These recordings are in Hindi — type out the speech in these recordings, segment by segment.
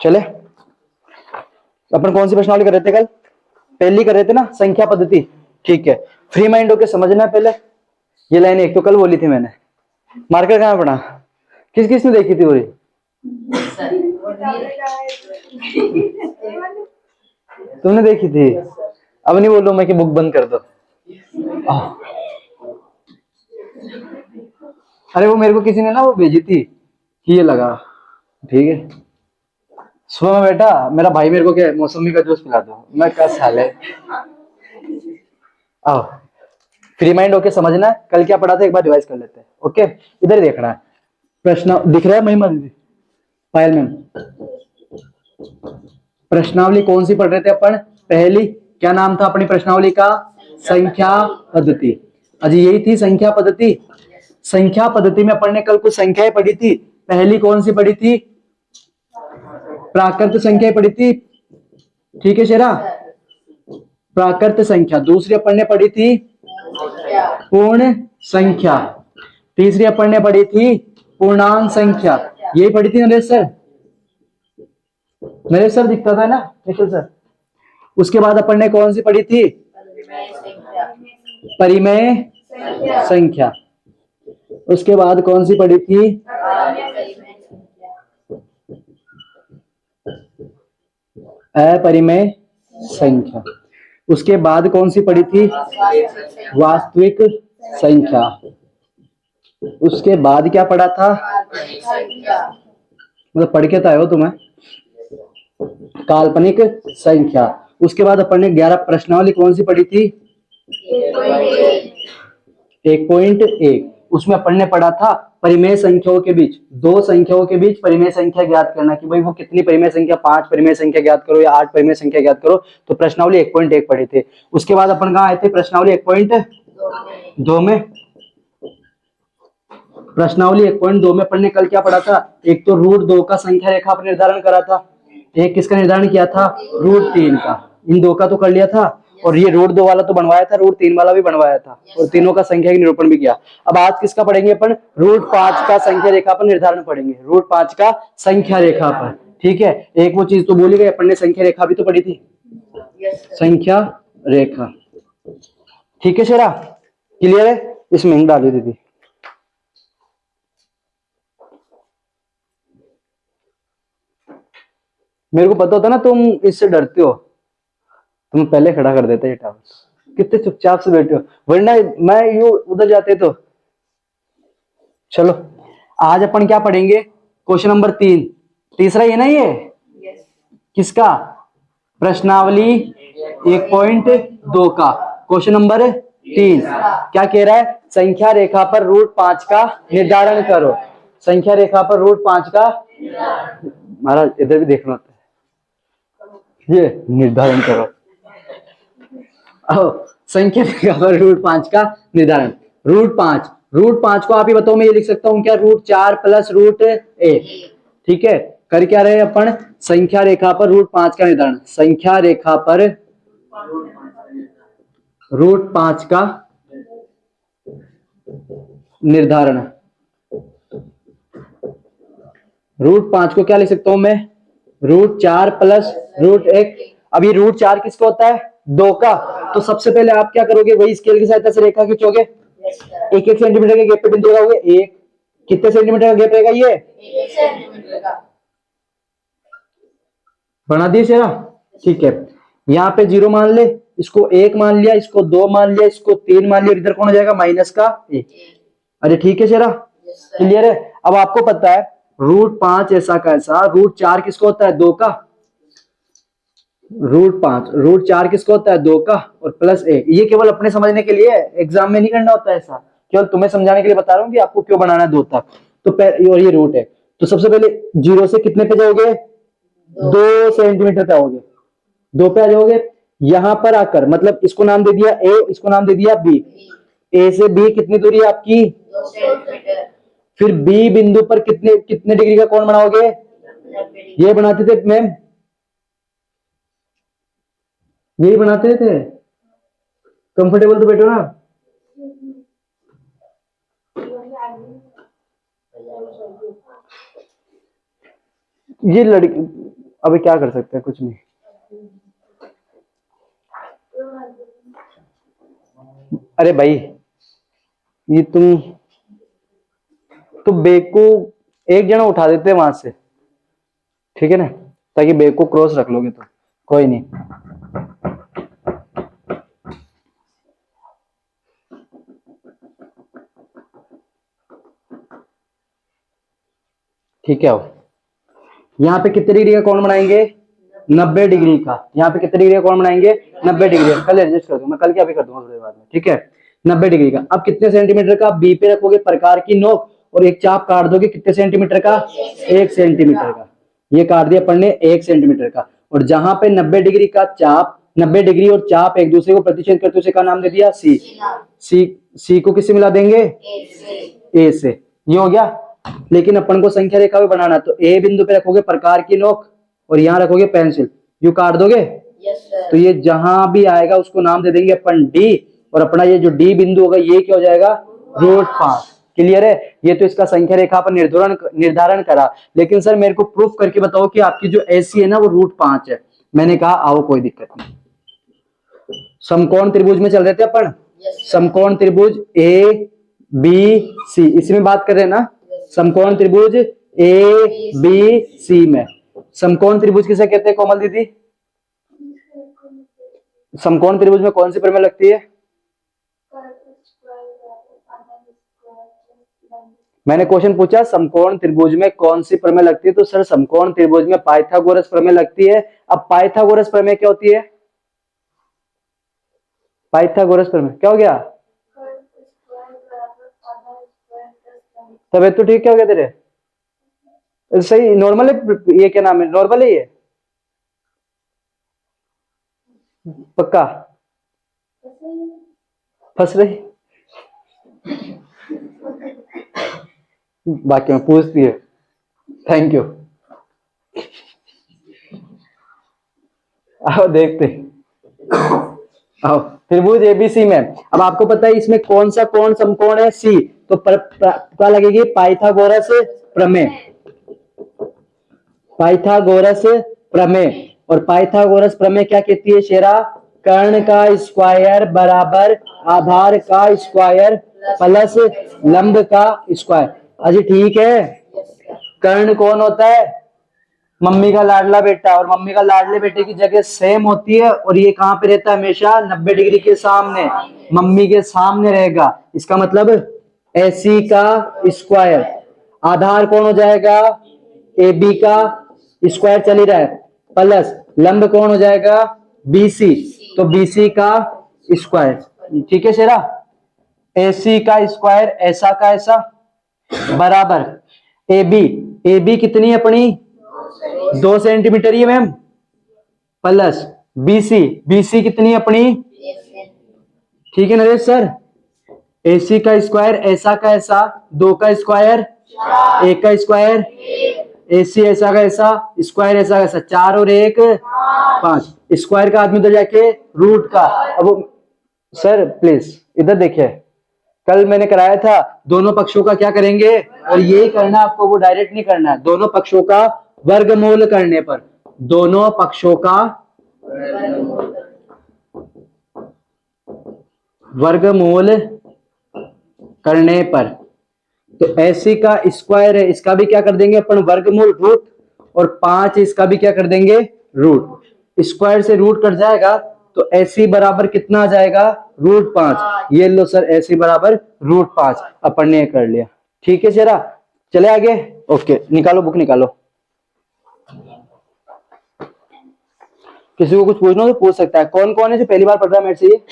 चले, अपन कौन सी प्रश्नावली कर रहे थे कल? पहली कर रहे थे ना, संख्या पद्धति। ठीक है, फ्री माइंड होके समझना है पहले। ये लाइन एक तो कल बोली थी मैंने, मार्कर कहाँ पड़ा? किस किस ने देखी थी? वही तुमने देखी थी? अब नहीं बोलो मैं कि बुक बंद कर दो। अरे वो मेरे को किसी ने ना वो भेजी थी कि ये लगा। ठीक है, सुबह में बेटा मेरा भाई मेरे को क्या मौसमी का जूस पिला दो, मैं क्या साले। आओ, फ्री माइंड होके समझना है। कल क्या पढ़ा था एक बार रिवाइज कर लेते हैं। ओके, इधर ही देखना है। प्रश्न दिख रहा है महिमा दीदी, पायल मैम? प्रश्नावली कौन सी पढ़ रहे थे अपन? पहली। क्या नाम था अपनी प्रश्नावली का? संख्या पद्धति। अजी यही थी संख्या पद्धति। संख्या पद्धति में अपन ने कल कुछ संख्याएं पढ़ी थी। पहली कौन सी पढ़ी थी? प्राकृत संख्या पढ़ी थी। ठीक है शेरा, प्राकृत संख्या। दूसरी अपन ने पढ़ी थी पूर्ण संख्या। तीसरी अपन ने पढ़ी थी पूर्णांक संख्या। यही पढ़ी थी नरेश सर? नरेश सर दिखता था ना निखिल सर? उसके बाद अपन ने कौन सी पढ़ी थी? परिमेय संख्या। उसके बाद कौन सी पढ़ी थी? अपरिमेय संख्या। उसके बाद कौन सी पढ़ी थी? वास्तविक संख्या। उसके बाद क्या पढ़ा था? मतलब पढ़ के तो आए हो तुम्हें, काल्पनिक संख्या। उसके बाद अपन ने 11 प्रश्नावली कौन सी पढ़ी थी? 1.1। उसमें अपन ने पढ़ा था परिमेय संख्याओं के बीच, दो संख्याओं के बीच परिमेय संख्या ज्ञात करना कि भाई वो कितनी परिमेय संख्या, 5 परिमेय संख्या ज्ञात करो या 8 परिमेय संख्या ज्ञात करो। तो प्रश्नावली 1.1 पढ़े थे। उसके बाद अपन कहाँ आए थे? प्रश्नावली 1.2 में। प्रश्नावली 1.2 में अपन ने कल क्या पढ़ा था? एक तो √2 का संख्या रेखा पर निर्धारण करा था। एक किसका निर्धारण किया था? √3 का। इन दो का तो कर लिया था, और ये √2 वाला तो बनवाया था, √3 वाला भी बनवाया था, और तीनों का संख्या की निरूपण भी किया। अब आज किसका पढ़ेंगे अपन? √5 का संख्या रेखा पर निर्धारण पढ़ेंगे। √5 का संख्या रेखा पर। ठीक है, एक वो चीज तो भूल गए अपन ने, संख्या रेखा भी तो पढ़ी थी। संख्या रेखा। ठीक है शेरा, क्लियर है? इसमें हिंग डाली दीदी। मेरे को पता होता ना तुम इससे डरते हो, तुम पहले खड़ा कर देते ये टावल। कितने चुपचाप से बैठे हो, वरना मैं यू उधर जाते तो। चलो, आज अपन क्या पढ़ेंगे? क्वेश्चन नंबर 3, तीसरा ये ना ये किसका? प्रश्नावली 1.2 का क्वेश्चन नंबर 3। क्या कह रहा है? संख्या रेखा पर √5 का निर्धारण करो। संख्या रेखा पर √5 का, महाराज इधर भी देखना होता है, ये निर्धारण करो। संख्या रेखा पर √5 का निर्धारण। √5 को आप ही बताओ, मैं ये लिख सकता हूं क्या? √4 + √1। ठीक है, कर क्या रहे अपन? संख्या रेखा पर √5 का निर्धारण। संख्या रेखा पर √5 का निर्धारण। √5 को क्या लिख सकता हूं मैं? √4 + √1। अभी √4 किसका होता है? 2 का। तो सबसे पहले आप क्या करोगे? वही स्केल की सहायता से रेखा खींचोगे। 1-1 सेंटीमीटर के गैप पे बिंदु लगाओगे। एक कितने सेंटीमीटर का गैप रहेगा? ये 1 सेंटीमीटर का बना दिए शेरा। ठीक है, यहाँ पे 0 मान ले, इसको 1 मान लिया, इसको 2 मान लिया, इसको 3 मान लिया, इधर कौन हो जाएगा? -1। अरे ठीक है शेरा, क्लियर है? अब आपको पता है √5 ऐसा कैसा, √4 किसको होता है? 2 का। √4 किसको होता है? 2 का, और +1। ये केवल अपने समझने के लिए, एग्जाम में नहीं करना होता है ऐसा, केवल तुम्हें समझाने के लिए बता रहा हूँ कि आपको क्यों बनाना है 2 तक। तो और ये रूट है, तो सबसे पहले 0 से कितने पे जाओगे? 2 सेंटीमीटर पे आओगे। 2 पे आ जाओगे। यहां पर आकर, मतलब इसको नाम दे दिया ए, इसको नाम दे दिया बी। ए से बी कितनी दूरी है आपकी? 2 सेंटीमीटर। फिर बी बिंदु पर कितने कितने डिग्री का कोण बनाओगे? ये बनाते थे मैम, यही बनाते थे। कंफर्टेबल तो बैठो ना। ये लड़की अभी क्या कर सकते हैं, कुछ नहीं। अरे भाई ये तो बेग को एक जना उठा देते हैं वहां से, ठीक है ना, ताकि बेग को क्रॉस रख लोगे तो कोई नहीं। ठीक है, आओ। यहाँ पे कितने डिग्री का कोण बनाएंगे? 90 डिग्री का। यहाँ पे कितने डिग्री का कोण बनाएंगे? 90 डिग्री का। कल एडजस्ट कर दूंगा, मैं कल क्या भी कर दूंगा थोड़ी बाद में, ठीक है। 90 डिग्री का। अब कितने सेंटीमीटर का बी पे रखोगे प्रकार की नोक और एक चाप काट दोगे, कितने सेंटीमीटर का? 1 सेंटीमीटर का। ये काट दिया अपन ने 1 सेंटीमीटर का। और जहां पे 90 डिग्री का चाप, 90 डिग्री और चाप एक दूसरे को प्रतिच्छेद करते, उसे क्या नाम दे दिया? सी। सी को किससे मिला देंगे? ए से। ये हो गया। लेकिन अपन को संख्या रेखा भी बनाना, तो ए बिंदु पे रखोगे प्रकार की नोक और यहाँ रखोगे पेंसिल, यू काट दोगे। तो ये जहां भी आएगा उसको नाम दे देंगे अपन डी, और अपना ये जो डी बिंदु होगा ये क्या हो जाएगा? √5। क्लियर है? ये तो इसका संख्या रेखा पर निर्धारण करा। लेकिन सर मेरे को प्रूफ करके बताओ कि आपकी जो एसी है ना वो √5 है। मैंने कहा आओ कोई दिक्कत नहीं। समकोण त्रिभुज में चल रहे थे अपन। समकोण त्रिभुज ए बी सी, इसमें बात कर रहे हैं ना। समकोण त्रिभुज ए बी सी में, समकोण त्रिभुज किसे कहते हैं कोमल दीदी? समकोण त्रिभुज में कौन सी प्रमेय लगती है? मैंने क्वेश्चन पूछा समकोण त्रिभुज में कौन सी प्रमेय लगती है, तो सर समकोण त्रिभुज में पाइथागोरस प्रमेय लगती है। अब पाइथागोरस प्रमेय क्या होती है? पाइथागोरस प्रमेय क्या हो गया? तबियत तो ठीक क्या हो गया तेरे? सही नॉर्मल है? ये क्या नाम है, नॉर्मल है ये? पक्का? फंस रही? बाकी में पूछती है। Thank you. आओ देखते, आओ त्रिभुज एबीसी में। अब आपको पता है इसमें कौन सा कोण समकोण है? सी। तो क्या लगेगी? पाइथागोरस प्रमेय। पाइथागोरस प्रमेय। और पाइथागोरस प्रमेय क्या कहती है शेरा? कर्ण का स्क्वायर बराबर आधार का स्क्वायर प्लस लंब का स्क्वायर। अजी ठीक है। कर्ण कौन होता है? मम्मी का लाडला बेटा, और मम्मी का लाडले बेटे की जगह सेम होती है, और ये कहां पे रहता है? हमेशा 90 डिग्री के सामने, मम्मी के सामने रहेगा। इसका मतलब एसी का स्क्वायर, आधार कौन हो जाएगा? ए बी का स्क्वायर चल ही रहा है, प्लस लंब कौन हो जाएगा? बीसी, तो बीसी का स्क्वायर। ठीक है शेरा? एसी का स्क्वायर ऐसा का ऐसा बराबर ए बी कितनी है अपनी? 2 सेंटीमीटर ही मैम, प्लस बीसी कितनी है अपनी? ठीक है नरेश सर? एसी का स्क्वायर ऐसा का ऐसा, 2 का स्क्वायर, 1 का स्क्वायर, एसी ऐसा का ऐसा, स्क्वायर ऐसा का ऐसा, 4 और 1 5। स्क्वायर का आदमी उधर जाके रूट का। अब सर प्लीज इधर देखिए, कल मैंने कराया था दोनों पक्षों का क्या करेंगे, और यही करना आपको, वो डायरेक्ट नहीं करना है। दोनों पक्षों का वर्गमूल करने पर, दोनों पक्षों का वर्गमूल करने पर, तो एसी का स्क्वायर है, इसका भी क्या कर देंगे अपन? वर्गमूल रूट, और 5 इसका भी क्या कर देंगे? रूट। स्क्वायर से रूट कट जाएगा तो एसी बराबर कितना आ जाएगा? √5। ये लो सर, एसी बराबर √5 अपन ने कर लिया। ठीक है जरा, चले आगे। ओके निकालो, बुक निकालो। किसी को कुछ पूछना हो तो पूछ सकता है। कौन कौन है जो पहली बार पढ़ रहा है मेरे से ये?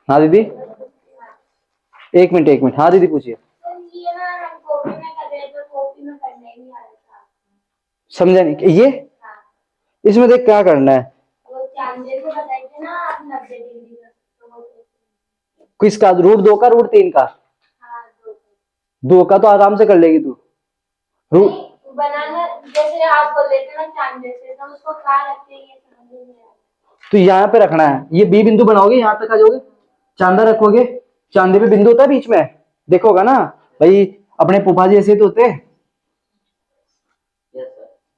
हाँ दीदी, एक मिनट। हाँ दीदी पूछिए। समझा नहीं ये? इसमें देख क्या करना है? किसका? √2 का, √3 का? 2 का तो आराम से कर लेगी तू। रूट बनाना जैसे आप बोल लेते ना चांद जैसे, तो उसको कहाँ रखते हैं ये समझ नहीं आ रहा। तो यहाँ पे रखना है, ये बी बिंदु बनाओगे, यहाँ तक आ जाओगे, चांदा रखोगे, चांदे पे बिंदु होता है बीच में, देखोगा ना भाई, अपने फूफा जी ऐसे तो होते।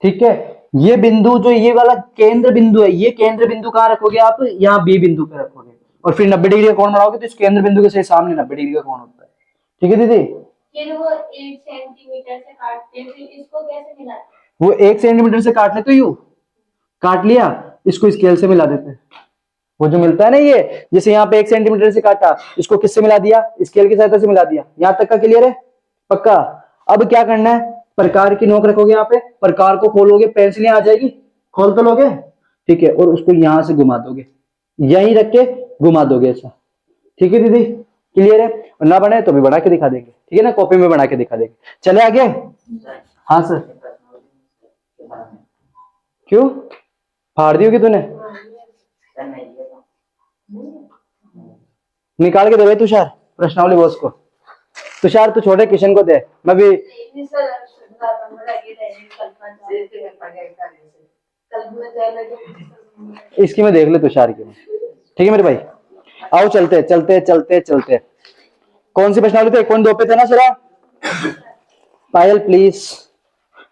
ठीक है, ये बिंदु जो ये वाला केंद्र बिंदु है, ये केंद्र बिंदु कहाँ रखोगे आप, यहाँ बी बिंदु पे रखोगे और फिर 90 डिग्री का कोण बनाओगे तो इस केंद्र बिंदु के सही सामने 90 डिग्री का कोण होता है। ठीक है दीदी, फिर वो 1 सेंटीमीटर से काटते हैं, फिर इसको कैसे मिलाते हैं? वो 1 सेंटीमीटर से काट ले तो यूं काट लिया, इसको स्केल से मिला देते हैं। वो जो मिलता है ना ये, जैसे यहाँ पे 1 सेंटीमीटर से काटा, इसको किससे मिला दिया, स्केल की सहायता से मिला दिया। यहाँ तक का क्लियर है, पक्का। अब क्या करना है, प्रकार की नोक रखोगे यहाँ पे, प्रकार को खोलोगे, पेंसिल यहाँ आ जाएगी, खोल तो लोगे, ठीक है, और उसको यहां से घुमा दोगे, यहीं रख के घुमा दोगे ऐसा। ठीक है दीदी, क्लियर है, और ना बने तो भी बना के दिखा देंगे, ठीक है ना, कॉपी में बना के दिखा देंगे। चले आगे। हाँ सर, क्यों फाड़ दी होगी तूने, निकाल के दे भाई तुषार प्रश्नावली बॉस को। तुषार तू छोटे किशन को दे, मैं भी इसकी मैं देख ले तुषार की। ठीक है मेरे भाई, आओ चलते चलते चलते चलते। कौन सी प्रश्नावली थे, 1.2 पे थे ना सरा, पायल प्लीज।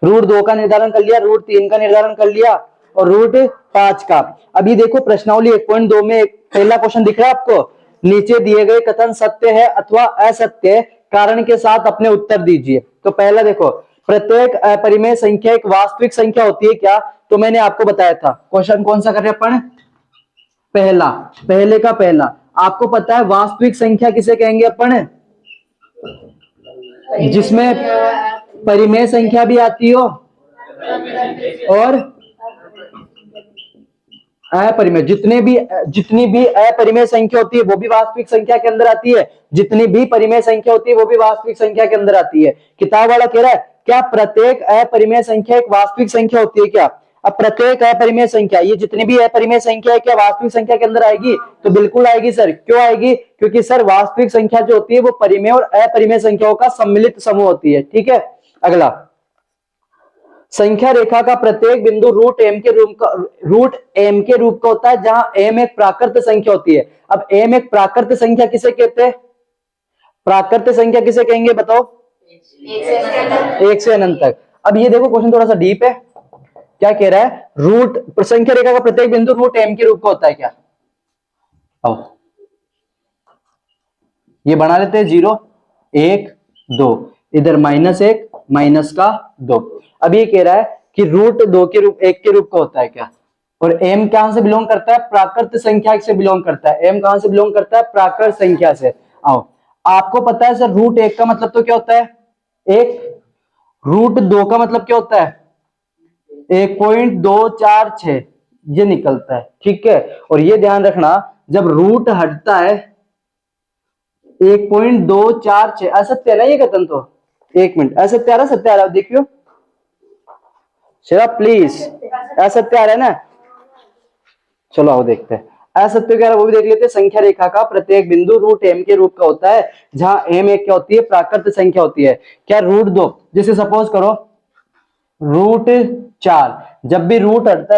रूट 2 का निर्धारण कर लिया, रूट 3 का निर्धारण कर लिया और रूट 5 का। अभी देखो प्रश्नावली 1.2 में पहला क्वेश्चन दिख रहा है आपको, नीचे दिए गए कथन सत्य है अथवा असत्य, कारण के साथ अपने उत्तर दीजिए। तो पहला देखो, प्रत्येक अपरिमेय संख्या एक वास्तविक संख्या होती है क्या, तो मैंने आपको बताया था। क्वेश्चन कौन सा कर रहे हैं अपन, पहला, पहले का पहला। आपको पता है वास्तविक संख्या किसे कहेंगे अपन, जिसमें परिमेय संख्या भी आती हो और अपरिमेय, जितनी भी अपरिमेय संख्या होती है वो भी वास्तविक संख्या के अंदर आती है, जितनी भी परिमेय संख्या होती है वो भी वास्तविक संख्या के अंदर आती है। किताब वाला कह रहा है क्या प्रत्येक अपरिमेय संख्या एक वास्तविक संख्या होती है क्या। अब प्रत्येक अपरिमेय संख्या, ये जितनी भी अपरिमेय संख्या है क्या वास्तविक संख्या के अंदर आएगी, तो बिल्कुल आएगी सर। क्यों आएगी, क्योंकि सर वास्तविक संख्या जो होती है वो परिमेय और अपरिमेय संख्याओं का सम्मिलित समूह होती है। ठीक है, अगला, संख्या रेखा का प्रत्येक बिंदु रूट एम के रूप का होता है, जहां एम एक प्राकृत संख्या होती है। अब एम एक प्राकृत संख्या किसे कहते हैं, प्राकृत संख्या किसे कहेंगे बताओ, 1 से अनंत तक। अब ये देखो क्वेश्चन थोड़ा सा डीप है, क्या कह रहा है, रूट संख्या रेखा का प्रत्येक बिंदु रूट एम के रूप का होता है क्या। आओ ये बना लेते हैं 0 1 2, इधर -1 -2। अब ये कह रहा है कि रूट 2 के रूप 1 के रूप का होता है क्या, और m कहां से बिलोंग करता है, प्राकृत संख्या से बिलोंग करता है। m कहां से बिलोंग करता है, प्राकृत संख्या से। आओ, आपको पता है सर रूट 1 का मतलब तो क्या होता है 1, रूट 2 का मतलब क्या होता है 1.246 ये निकलता है। ठीक है, और ये ध्यान रखना जब रूट हटता है 1.246, असत्य है ना ये कथन, तो 1 मिनट, असत्य आ रहा, सत्य आ रहा, देखियो शराब प्लीज, असत्य आ रहा है ना, चलो आओ देखते हैं असत्य क्या है, वो भी देख लेते हैं। संख्या रेखा का प्रत्येक बिंदु रूट एम के रूप का होता है, जहां एम एक क्या होती है, प्राकृत संख्या होती है। क्या रूट 2, जैसे सपोज करो रूट 4, जब भी रूट हटता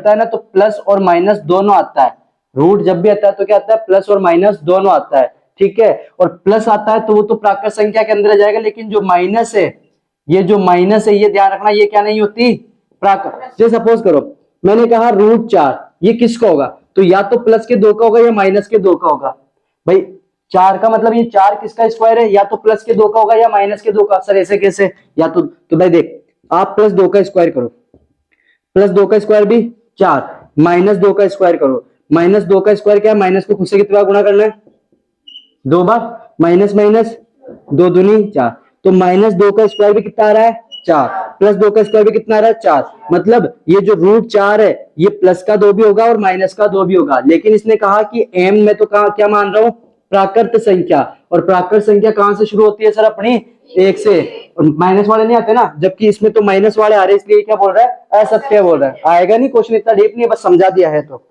है ना तो प्लस और माइनस दोनों आता है। रूट जब भी आता है तो क्या आता है, प्लस और माइनस दोनों आता है। ठीक है, और प्लस आता है तो वो तो प्राकृत संख्या के अंदर आ जाएगा, लेकिन जो माइनस है, ये जो माइनस है ये ध्यान रखना, ये क्या नहीं होती, प्राकृत। जैसे सपोज करो मैंने कहा रूट 4, ये किसका होगा, तो या तो प्लस के 2 का होगा या माइनस के 2 का होगा। भाई 4 का मतलब ये 4 किसका स्क्वायर है, या तो प्लस के 2 का होगा या माइनस के 2 का। सर ऐसे कैसे, या तो भाई देख, आप प्लस 2 का स्क्वायर करो, प्लस 2 का स्क्वायर भी 4, माइनस 2 का स्क्वायर करो, माइनस 2 का स्क्वायर क्या है, माइनस को खुद से कितनी बार गुणा करना है, 2 बार, माइनस माइनस 2 दूनी 4, तो -2 का स्क्वायर भी कितना आ रहा है 4, प्लस 2 का स्क्वायर भी कितना आ रहा है 4। मतलब ये जो रूट 4 है ये प्लस का 2 भी होगा और माइनस का 2 भी होगा, लेकिन इसने कहा कि m में तो क्या मान रहा हूं, प्राकृत संख्या, और प्राकृत संख्या कहां से शुरू होती है सर अपनी 1 से, और माइनस वाले नहीं आते ना, जबकि इसमें तो माइनस वाले आ रहे हैं, इसलिए क्या बोल रहा है, असत्य बोल रहा है। आएगा नहीं क्वेश्चन, इतना डीप नहीं, बस समझा दिया है। तो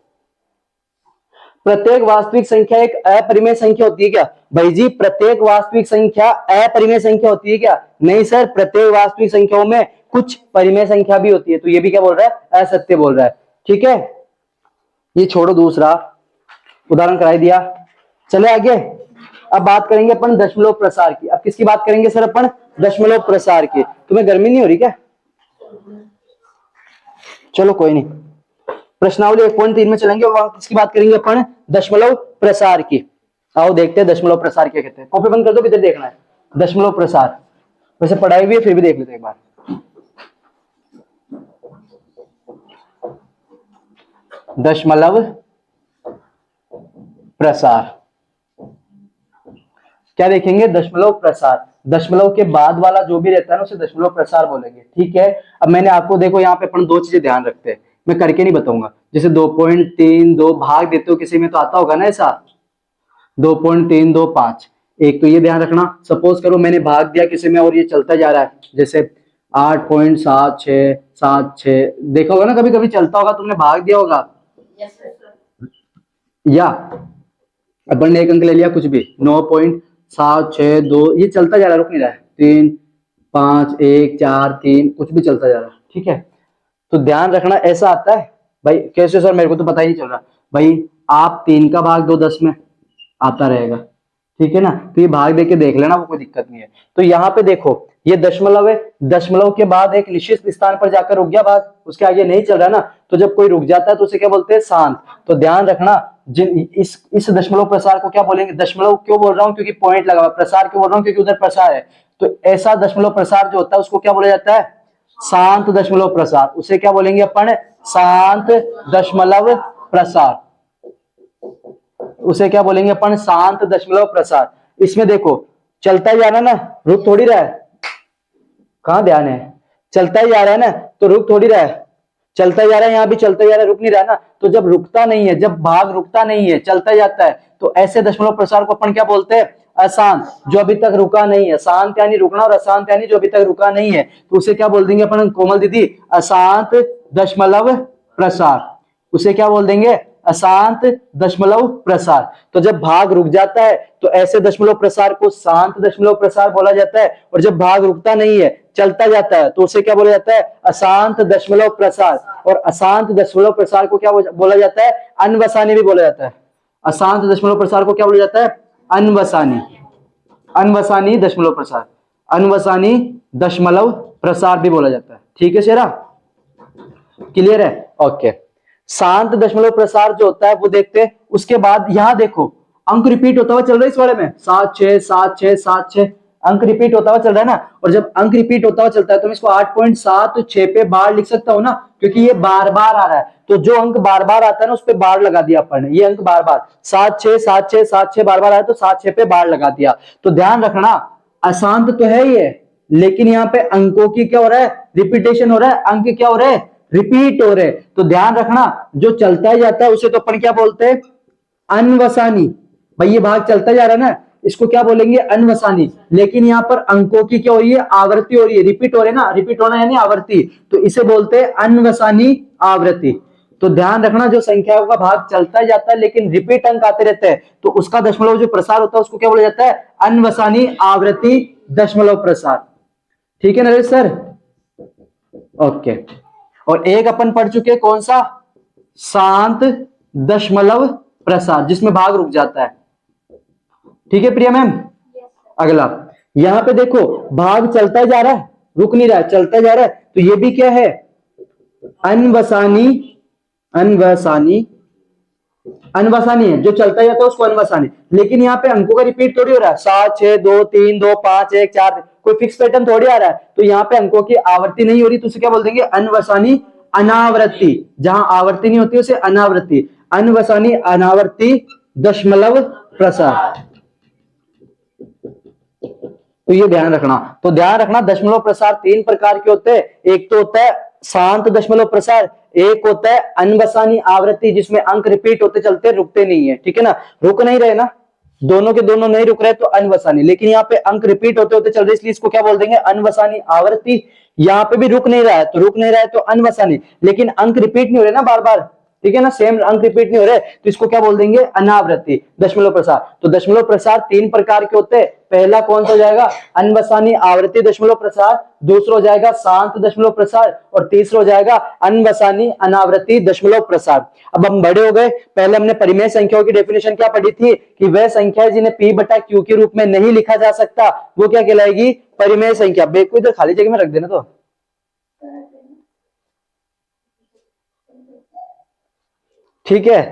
प्रत्येक वास्तविक संख्या एक अपरिमेय संख्या होती है क्या, भाई जी प्रत्येक वास्तविक संख्या अपरिमेय संख्या होती है क्या, नहीं सर, प्रत्येक वास्तविक संख्याओं में कुछ परिमेय संख्या भी होती है। तो ये भी क्या बोल रहा है, असत्य बोल रहा है। ठीक है, ये छोड़ो, दूसरा उदाहरण कराई दिया, चले आगे। अब बात करेंगे अपन दशमलव प्रसार की। अब किसकी बात करेंगे सर अपन, दशमलव प्रसार की। तुम्हें गर्मी नहीं हो रही क्या, चलो कोई नहीं, प्रश्नावली 1.3 में चलेंगे और किसकी बात करेंगे अपन, दशमलव प्रसार की। आओ देखते हैं दशमलव प्रसार क्या कहते हैं। कॉपी बंद कर दो, किधर देखना है, दशमलव प्रसार। वैसे पढ़ाई भी है फिर भी देख लेते हैं एक बार। दशमलव प्रसार क्या देखेंगे, दशमलव प्रसार। दशमलव के बाद वाला जो भी रहता है ना उसे दशमलव प्रसार बोलेंगे, ठीक है। अब मैंने आपको देखो यहाँ पे अपन दो चीजें ध्यान रखते हैं, मैं करके नहीं बताऊंगा। जैसे 2.32 भाग देते हो किसी में तो आता होगा ना ऐसा, 2.325। एक तो ये ध्यान रखना, सपोज करो मैंने भाग दिया किसी में और ये चलता जा रहा है, जैसे 8.7676, देखा होगा ना कभी कभी चलता होगा, तुमने भाग दिया होगा या अपन ने एक अंक ले लिया कुछ भी, 9.762, ये चलता जा रहा है, रुक नहीं रहा है, 3 5 1 4 3 कुछ भी चलता जा रहा है, ठीक है। तो ध्यान रखना ऐसा आता है भाई, कैसे सर मेरे को तो पता ही नहीं चल रहा भाई, आप 3 का भाग दो 10 में, आता रहेगा, ठीक है ना। तो ये भाग दे के देख लेना, वो कोई दिक्कत नहीं है। तो यहाँ पे देखो ये दशमलव है, दशमलव के बाद एक निश्चित स्थान पर जाकर रुक गया भाग, उसके आगे नहीं चल रहा ना, तो जब कोई रुक जाता है तो उसे क्या बोलते हैं, शांत। तो ध्यान रखना, जिन इस दशमलव प्रसार को क्या बोलेंगे, दशमलव क्यों बोल रहा हूँ क्योंकि पॉइंट लगा हुआ, प्रसार क्यों बोल रहा हूँ क्योंकि उधर प्रसार है। तो ऐसा दशमलव प्रसार जो होता है उसको क्या बोला जाता है, शांत दशमलव प्रसार। उसे क्या बोलेंगे अपन, शांत दशमलव प्रसार। उसे क्या बोलेंगे अपन, शांत दशमलव प्रसार। इसमें देखो चलता ही जा रहा है ना, रुक थोड़ी रहा है, कहां ध्यान है, चलता ही जा रहा है ना, तो रुक थोड़ी रहा है, चलता ही जा रहा है, यहाँ भी चलता ही जा रहा है, रुक नहीं रहा है ना। तो जब रुकता नहीं है, जब भाग रुकता नहीं है, चलता जाता है, तो ऐसे दशमलव प्रसार को अपन क्या बोलते हैं, अशांत। जो अभी तक रुका नहीं है, शांत यानी रुकना और अशांत यानी जो अभी तक रुका नहीं है, तो उसे क्या बोल देंगे अपन, कोमल दीदी, अशांत दशमलव प्रसार। उसे क्या बोल देंगे, अशांत दशमलव प्रसार। तो जब भाग रुक जाता है तो ऐसे दशमलव प्रसार को शांत दशमलव प्रसार बोला जाता है, और जब भाग रुकता नहीं है, चलता जाता है, तो उसे क्या बोला जाता है, अशांत दशमलव प्रसार। और अशांत दशमलव प्रसार को क्या बोला जाता है, अनवसानी भी बोला जाता है। अशांत दशमलव प्रसार को क्या बोला जाता है, अनवसानी। अनवसानी दशमलव प्रसार, अनवसानी दशमलव प्रसार भी बोला जाता है, ठीक है शेरा, क्लियर है, ओके। शांत दशमलव प्रसार जो होता है वो देखते हैं। उसके बाद यहां देखो अंक रिपीट होता हुआ चल रहा है इस वाले में, 7 6 7 6 7 6 अंक रिपीट होता हुआ चल रहा है ना। और जब अंक रिपीट होता हुआ चलता है तो मैं इसको 8.76 पे बार लिख सकता हूं ना, क्योंकि ये बार बार आ रहा है। तो जो अंक बार बार आता है ना उस पे बार लगा दिया अपन ने, ये अंक बार बार 7 6 7 6 7 6 बार बार आया तो 7 6 पे बार लगा दिया। तो ध्यान रखना, अशांत तो है ये, लेकिन यहाँ पे अंकों की क्या हो रहा है, रिपीटेशन हो रहा है, अंक क्या हो रहे हैं, रिपीट हो रहे। तो ध्यान रखना, जो चलता ही जाता है उसे तो अपन क्या बोलते हैं, अनवसानी। भाई ये भाग चलता जा रहा है ना, इसको क्या बोलेंगे, अनवसानी। लेकिन यहाँ पर अंकों की क्या हो रही है, आवृत्ति हो रही है, रिपीट हो रहे ना, रिपीट होना यानी आवृत्ति, तो इसे बोलते हैं अनवसानी आवृत्ति। तो ध्यान रखना, जो संख्याओं का भाग चलता ही जाता है लेकिन रिपीट अंक आते रहते हैं, तो उसका दशमलव जो प्रसार होता है उसको क्या बोला जाता है, अनवसानी आवृत्ति दशमलव प्रसार, ठीक है नरेश सर, ओके। और एक अपन पढ़ चुके कौन सा, शांत दशमलव प्रसार, जिसमें भाग रुक जाता है, ठीक है प्रिया मैम। अगला यहां पे देखो भाग चलता जा रहा है, रुक नहीं रहा है, चलता जा रहा है, तो ये भी क्या है, अनवसानी। अनवसानी, अनवसानी है, जो चलता जाता है उसको अनवसानी। लेकिन यहाँ पे अंकों का रिपीट थोड़ी हो रहा है, 7 6 2 3 2 5 1 4, कोई फिक्स पैटर्न थोड़ी आ रहा है। तो यहाँ पे अंकों की आवृत्ति नहीं हो रही, तो उसे क्या बोल देंगे, अनवसानी अनावृत्ति। जहां आवृत्ति नहीं होती उसे अनावृत्ति, अनवसानी अनावृत्ति दशमलव प्रसार। तो ये ध्यान रखना। तो ध्यान रखना, दशमलव प्रसार 3 प्रकार के होते हैं। एक तो होता है शांत दशमलव प्रसार, एक होता है अनवसानी आवृत्ति, जिसमें अंक रिपीट होते चलते रुकते नहीं है, ठीक है ना, रुक नहीं रहे ना, दोनों के दोनों नहीं रुक रहे तो अनवसानी। लेकिन यहाँ पे अंक रिपीट होते होते चल रहे, इसलिए इसको क्या बोल देंगे, अनवसानी आवृत्ति। यहाँ पे भी रुक नहीं रहा है, तो रुक नहीं रहा है तो अनवसानी, लेकिन अंक रिपीट नहीं हो रहे ना बार बार, ठीक है ना, सेम अंक रिपीट नहीं हो रहे, तो इसको क्या बोल देंगे, अनावृत्ति दशमलव प्रसार। तो दशमलव प्रसार 3 प्रकार के होते हैं। पहला कौन सा हो जाएगा, अनवसानी आवृत्ति दशमलव प्रसार, दूसरा हो जाएगा शांत दशमलव प्रसार, और तीसरा हो जाएगा अनवसानी अनावृत्ति दशमलव प्रसार। अब हम बड़े हो गए, पहले हमने परिमेय संख्याओं की डेफिनेशन क्या पढ़ी थी, कि वह संख्या जिन्हें p बटा q के रूप में नहीं लिखा जा सकता वो क्या कहलाएगी, परिमेय संख्या। बेग को इधर खाली जगह में रख देना, तो ठीक है,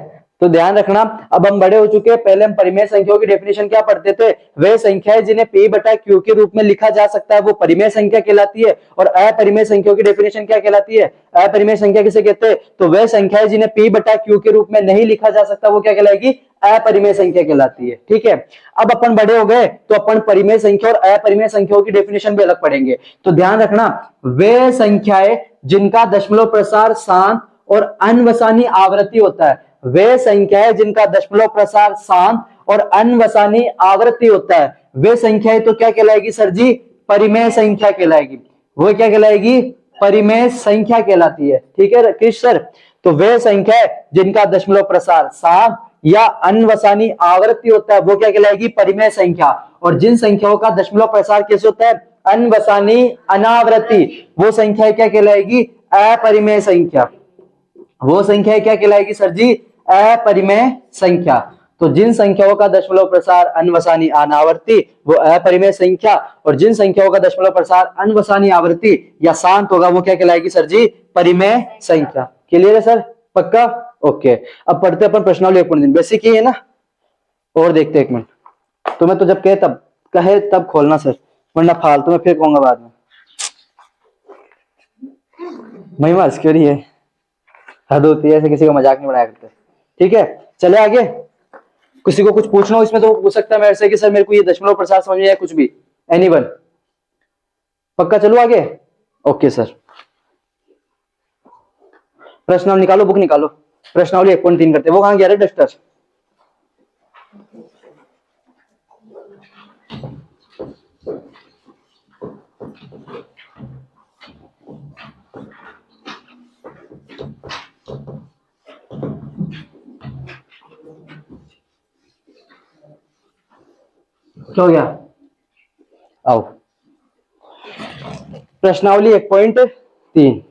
तो ध्यान रखना। अब हम बड़े हो चुके हैं, पहले हम परिमेय संख्याओं की डेफिनेशन क्या पढ़ते थे, वे संख्याएं जिन्हें p बटा q के रूप में लिखा जा सकता है वो परिमेय संख्या कहलाती है। और अपरिमेय संख्याओं की डेफिनेशन क्या कहलाती है, अपरिमेय संख्या किसे कहते हैं, तो वे संख्याएं जिन्हें p बटा q के रूप में नहीं लिखा जा सकता वो क्या कहलाएगी, अपरिमेय संख्या कहलाती है। ठीक है, अब अपन बड़े हो गए तो अपन परिमेय संख्या और अपरिमेय संख्याओं की डेफिनेशन भी अलग पढ़ेंगे। तो ध्यान रखना, वे संख्याएं जिनका दशमलव प्रसार शांत और अनवसानी आवृत्ति होता है, वे संख्याएं जिनका दशमलव प्रसार शांत और अनवसानी आवृत्ति होता है, वे संख्याएं तो क्या कहलाएगी सर जी, परिमेय संख्या कहलाएगी। वो क्या कहलाएगी, परिमेय संख्या कहलाती है। ठीक है कृष्ण सर, तो वे संख्याएं जिनका दशमलव प्रसार शांत या अनवसानी आवृत्ति होता है वो क्या कहलाएगी, परिमेय संख्या। और जिन संख्याओं का दशमलव प्रसार कैसे होता है, अनवसानी अनावृत्ति, वो संख्या क्या कहलाएगी, अपरिमेय संख्या। वो संख्या क्या कहलाएगी सर जी, अपरिमेय संख्या। तो जिन संख्याओं का दशमलव प्रसार अनवसानी अनावर्ती वो अपरिमेय संख्या, और जिन संख्याओं का दशमलव प्रसार अनवसानी आवृत्ति या शांत होगा वो क्या कहलाएगी सर जी, परिमेय संख्या। क्लियर है सर, पक्का, ओके। अब पढ़ते अपन प्रश्नावली 1.3, बेसिक ही है ना, और देखते एक मिनट। तुम्हें तो जब कहे तब खोलना सर, वरना फालतू में फिर कहूंगा बाद में। महिमा क्यों नहीं है, हद होती है, ऐसे किसी का मजाक नहीं बनाया करते। ठीक है, चले आगे। किसी को कुछ पूछना हो इसमें तो पूछ सकता है मेरे से कि सर मेरे को ये दशमलव प्रसार समझ में आया, कुछ भी, एनीवन, पक्का। चलो आगे, ओके सर। प्रश्नावली निकालो, बुक निकालो, प्रश्नावली 1.3 करते। वो कहां गया रे डस्टर, क्या हो गया, आओ। प्रश्नावली 1.3,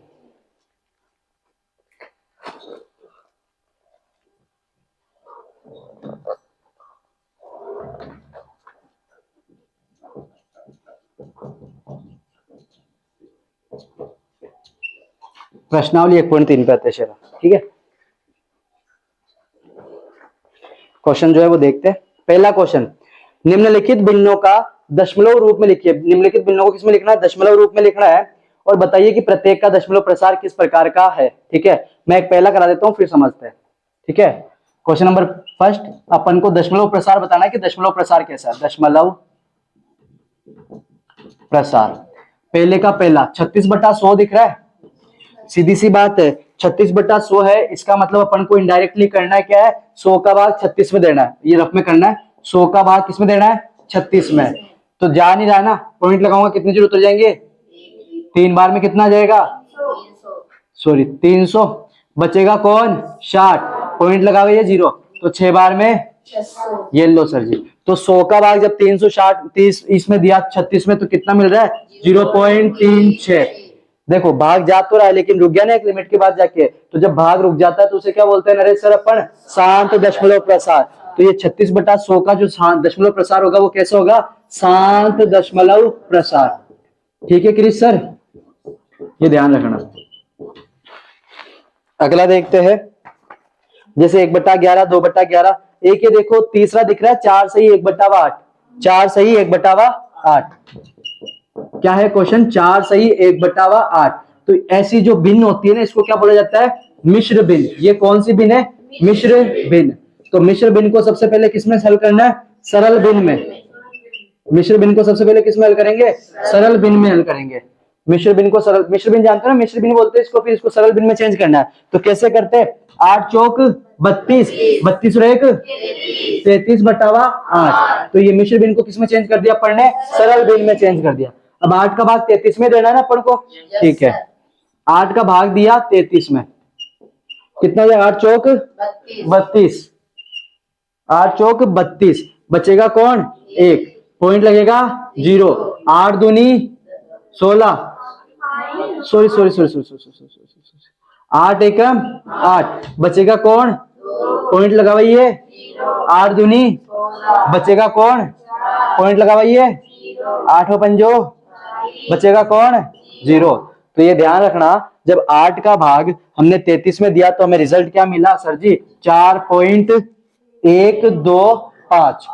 प्रश्नावली 1.3 पे आते हैं। ठीक है, क्वेश्चन जो है वो देखते हैं। पहला क्वेश्चन, निम्नलिखित भिन्नों का दशमलव रूप में लिखिए। निम्नलिखित भिन्नों को किसमें लिखना है, दशमलव रूप में लिखना है, और बताइए कि प्रत्येक का दशमलव प्रसार किस प्रकार का है। ठीक है, मैं एक पहला करा देता हूं फिर समझते हैं। ठीक है, क्वेश्चन नंबर फर्स्ट, अपन को दशमलव प्रसार बताना है कि दशमलव प्रसार कैसा है। दशमलव प्रसार, पहले का पहला 36/100 दिख रहा है, सीधी सी बात है, 36/100 है, इसका मतलब अपन को इनडायरेक्टली करना है क्या है, 100 का भाग 36 में देना है, ये रफ में करना है, 100 का भाग किसमें देना है, 36 में। तो जा नहीं रहा ना, पॉइंट लगाऊंगा कितने जीरो उतर जाएंगे, 3 बार में कितना जाएगा, सॉरी 300, बचेगा कौन 60, पॉइंट लगा हुआ ये जीरो, तो 6 बार में, ये लो सर जी। तो 100 का भाग जब 360 इसमें दिया 36 में, तो कितना मिल रहा है 0.36। देखो भाग जा तो रहा है लेकिन रुक गया ना एक लिमिट के बाद जाके, तो जब भाग रुक जाता है तो उसे क्या बोलते हैं नरेश सर अपन, शांत दशमलव प्रसार। तो ये 36/100 का जो दशमलव प्रसार होगा वो कैसे होगा, शांत दशमलव प्रसार। ठीक है क्रिश सर, ये ध्यान रखना। अगला देखते हैं, जैसे 1/11, 2/11, एक ये देखो तीसरा दिख रहा है 4 सही 1/8, 4 सही 1/8 क्या है क्वेश्चन, 4 सही 1/8। तो ऐसी जो भिन्न होती है ना इसको क्या बोला जाता है, मिश्र भिन्न। ये कौन सी भिन्न है, मिश्र भिन्न। तो मिश्र भिन्न को सबसे पहले किसमें हल करना है, सरल भिन्न में। मिश्र भिन्न को सबसे पहले किसमें हल करेंगे, सरल भिन्न में हल करेंगे। मिश्र भिन्न को सरल, मिश्र भिन्न जानते हो ना, मिश्र भिन्न बोलते हैं इसको, फिर इसको सरल भिन्न में चेंज करना है। तो कैसे करते हैं, 8 चौक 32, 32 और 1 33/8। तो ये मिश्र भिन्न को किसमें चेंज कर दिया अपन ने, सरल भिन्न में चेंज कर दिया। अब 8 का भाग 33 में देना है ना अपन को, ठीक है, 8 का भाग दिया 33 में, कितना हो जाएगा, 8 चौक 32, 8 चौक 32, बचेगा कौन 1, पॉइंट लगेगा 0, 8 दूनी 16, सॉरी 8 एकम 8, बचेगा कौन, पॉइंट लगा हुआ ये 8 दूनी, बचेगा कौन, पॉइंट लगा हुआ ये 8 पंजो, बचेगा कौन 0। तो ये ध्यान रखना, जब 8 का भाग हमने 33 में दिया तो हमें रिजल्ट क्या मिला सर जी? 4.125।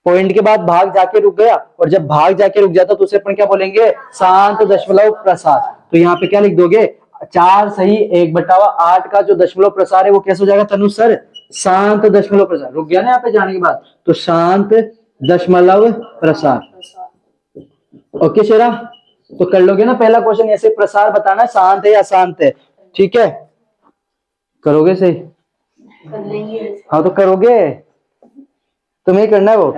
पॉइंट के बाद भाग जाके रुक गया, और जब भाग जाके रुक जाता तो उसे अपन क्या बोलेंगे? शांत दशमलव प्रसार। तो यहाँ पे क्या लिख दोगे? 4 सही 1/8 का जो दशमलव प्रसार है वो कैसे हो जाएगा तनु सर? शांत दशमलव प्रसार। रुक गया ना यहाँ पे जाने के बाद, तो शांत दशमलव प्रसार। ओके शेरा, तो कर लोगे ना पहला क्वेश्चन ऐसे? प्रसार बताना शांत है या अशांत है, ठीक है? करोगे सही? हाँ तो करोगे, तुम्हें करना है वो।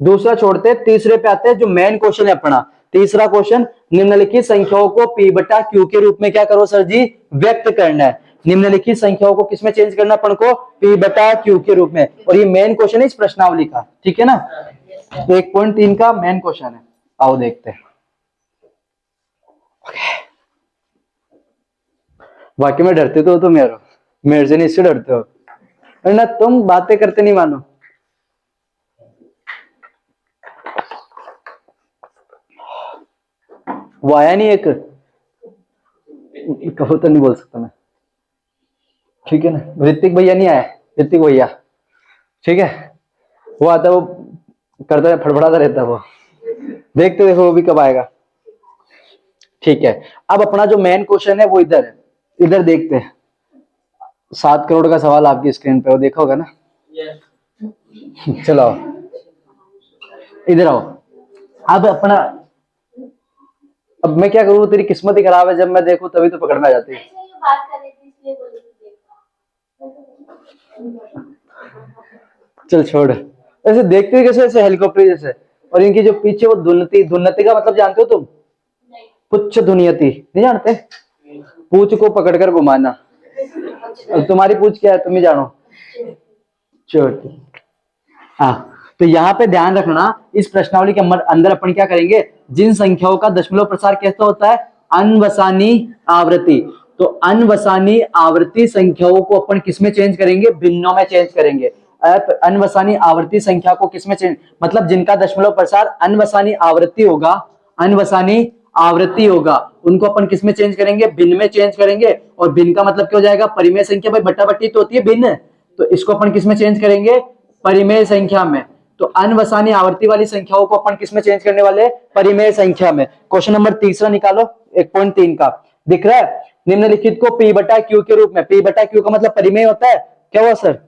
दूसरा छोड़ते हैं, तीसरे पे आते हैं जो मेन क्वेश्चन है अपना। तीसरा क्वेश्चन, निम्नलिखित संख्याओं को p बटा q के रूप में क्या करो सर जी? व्यक्त करना है। निम्नलिखित संख्याओं को किसमें चेंज करना अपन को? p बटा q के रूप में। और ये मेन क्वेश्चन है इस प्रश्नावली का, ठीक है ना? तो 1.3 का मेन क्वेश्चन है, आओ देखते हैं। वाकई में डरते तो हो तुम यार, मेरे से नहीं, इससे डरते हो ना तुम, बातें करते नहीं मानो। वो आया नहीं एक, कहो तो नहीं बोल सकता मैं, ठीक है ना? ऋतिक भैया नहीं आया, ऋतिक भैया, ठीक है? वो आता है, वो करता है, फड़फड़ाता रहता है वो। देखते देखो वो भी कब आएगा, ठीक है? अब अपना जो मेन क्वेश्चन है वो इधर है, इधर देखते हैं। 7 करोड़ का सवाल आपकी स्क्रीन पे, वो देखा होगा ना? चलो आओ, इधर आओ। अब अपना, अब मैं क्या करूँ? तेरी किस्मत ही खराब है, जब मैं देखूं तभी तो पकड़ में आ जाती है। बात कर रही थी इसलिए बोली थी देखा। चल छोड़, ऐसे देखते हुए कैसे, ऐसे हेलीकॉप्टर जैसे। और इनकी जो पीछे वो धुनती, धुन्नति का मतलब जानते हो तुम? नहीं। पुच्छ धुनियति नहीं जानते? पूछ को पकड़कर घुमाना। अब तुम्हारी पूछ क्या है तुम ही जानो। छोटी, हाँ। तो यहाँ पे ध्यान रखना, इस प्रश्नावली के अंदर अपन क्या करेंगे? जिन संख्याओं का दशमलव प्रसार कैसा होता है? अनवसानी आवृत्ति। तो अनवसानी आवृत्ति संख्याओं को अपन किसमें चेंज करेंगे? भिन्नों में चेंज करेंगे। अनवसानी आवृत्ति संख्या को किसमें चेंज, मतलब जिनका दशमलव प्रसार अनवसानी आवृत्ति होगा, अनवसानी आवृत्ति होगा, उनको अपन किसमें चेंज करेंगे? भिन्न में चेंज करेंगे। और भिन्न का मतलब क्या हो जाएगा? परिमेय संख्या, भाई बट्टा बट्टी तो होती है भिन्न, तो इसको अपन किसमें चेंज करेंगे? परिमेय संख्या में। तो अनवसानी आवृत्ति वाली संख्याओं को अपन किसमें चेंज करने वाले? परिमेय संख्या में। क्वेश्चन नंबर तीसरा निकालो, 1.3 का दिख रहा है? निम्नलिखित को p बटा q के रूप में, p बटा q का मतलब परिमेय होता है, क्या हुआ सर?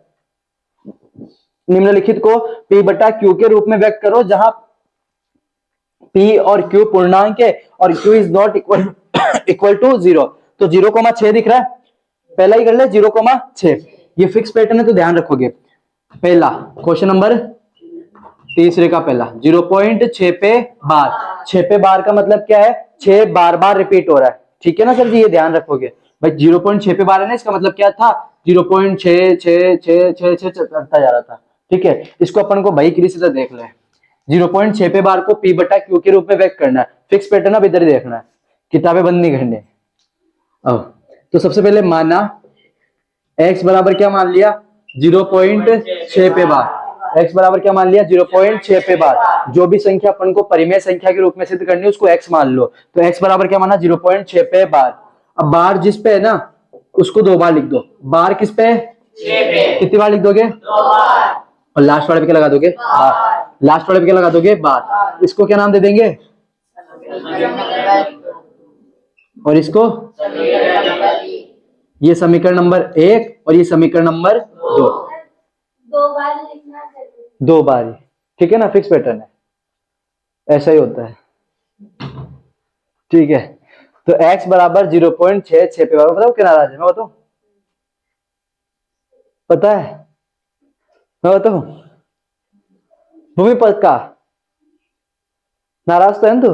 निम्नलिखित को p बटा q के रूप में व्यक्त करो, जहां p और q पूर्णांक है और q is not equal to 0। तो 0,6 दिख रहा है, पहला ही कर ले 0,6। ये फिक्स पैटर्न है तो ध्यान रखोगे। पहला क्वेश्चन नंबर तीसरे का पहला 0.6 पे बार, 6 पे बार का मतलब क्या है? 6 बार बार रिपीट हो रहा है, ठीक है ना सर जी? ये ध्यान रखोगे भाई, 0.6 पे बार है ना, इसका मतलब क्या था? 0.66666 करता जा रहा था, ठीक है? इसको अपन को भाई किसी से देख ले। 0.6 पे बार को p बटा q के रूप में व्यक्त करना है, फिक्स पैटर्न अब इधर ही देखना है, किताबें बंद नहीं करनी। अब तो सबसे पहले माना x बराबर क्या मान लिया? 0.6 पे बार। x बराबर क्या मान लिया? 0.6 पे बार। जो भी संख्या अपन को परिमेय संख्या के रूप में सिद्ध करनी है उसको x मान लो। तो x बराबर क्या माना? 0.6 पे बार। अब बार जिस पे है ना उसको 2 बार लिख दो। बार किस पे? 6 पे। कितनी बार लिख दोगे? 2 बार। और लास्ट वाले पे क्या लगा दोगे? बार। लास्ट वाले पे क्या लगा दोगे? बार। इसको क्या नाम दे देंगे? और इसको ये समीकरण नंबर 1 और ये समीकरण नंबर 2। 2 बार लिखना जरूरी। 2 बार, ठीक है ना? फिक्स पैटर्न है, ऐसा ही होता है, ठीक है? तो x बराबर 0.66 पे बार। बताओ क्या नाराज है? मैं बताऊं? पता है? मैं बताऊं? भूमि पक्का नाराज तो है ना तू?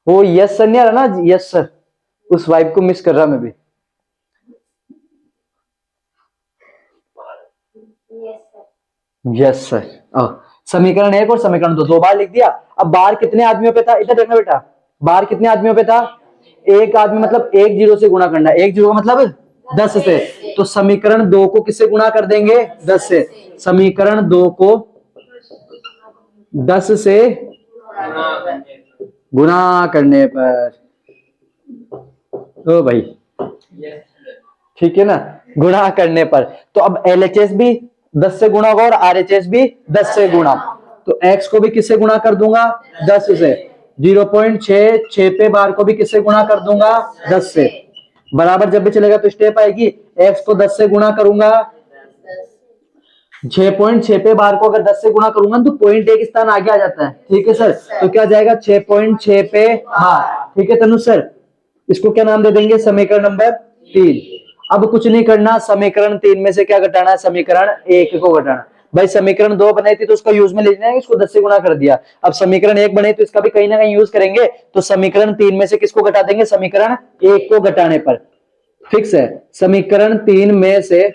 वो यस सर नहीं आ रहा ना, यस सर, उस वाइब को मिस कर रहा मैं भी। Yes sir. समीकरण 1 और समीकरण 2 बार लिख दिया। अब बार कितने आदमियों पे था? इधर देखना बेटा, बार कितने आदमियों पे था? एक आदमी, मतलब 1 0 से गुणा करना। 1 0 का मतलब 10 से। तो समीकरण 2 को किससे गुणा कर देंगे? 10 से। समीकरण 2 को 10 से गुणा करने पर ओ भाई, ठीक है ना, गुणा करने पर। तो अब LHS भी 10 से गुणा होगा और RHS भी 10 से गुणा। तो x को भी किससे गुणा कर दूंगा? 10 से। 0.6 पे बार को भी किससे गुणा कर दूंगा? 10 से। बराबर जब भी चलेगा तो स्टेप आएगी, x को 10 से गुणा करूंगा, 6.6 पे बार को अगर 10 से गुणा करूंगा तो पॉइंट एक स्थान आगे आ जाता है। ठीक है सर, तो क्या जाएगा? 6.6 पे बार। ठीक है तनु सर, इसको क्या नाम दे देंगे? समीकरण नंबर 3। अब कुछ नहीं करना, समीकरण 3 में से क्या घटाना है? समीकरण 1 को घटाना। भाई समीकरण 2 बनाई थी तो उसका यूज में ले लेना है, इसको 10 से गुणा कर दिया। अब समीकरण 1 बने तो इसका भी कहीं ना कहीं यूज करेंगे, तो समीकरण 3 में से किसको घटा देंगे? समीकरण 1 को घटाने पर। फिक्स है, समीकरण 3 में से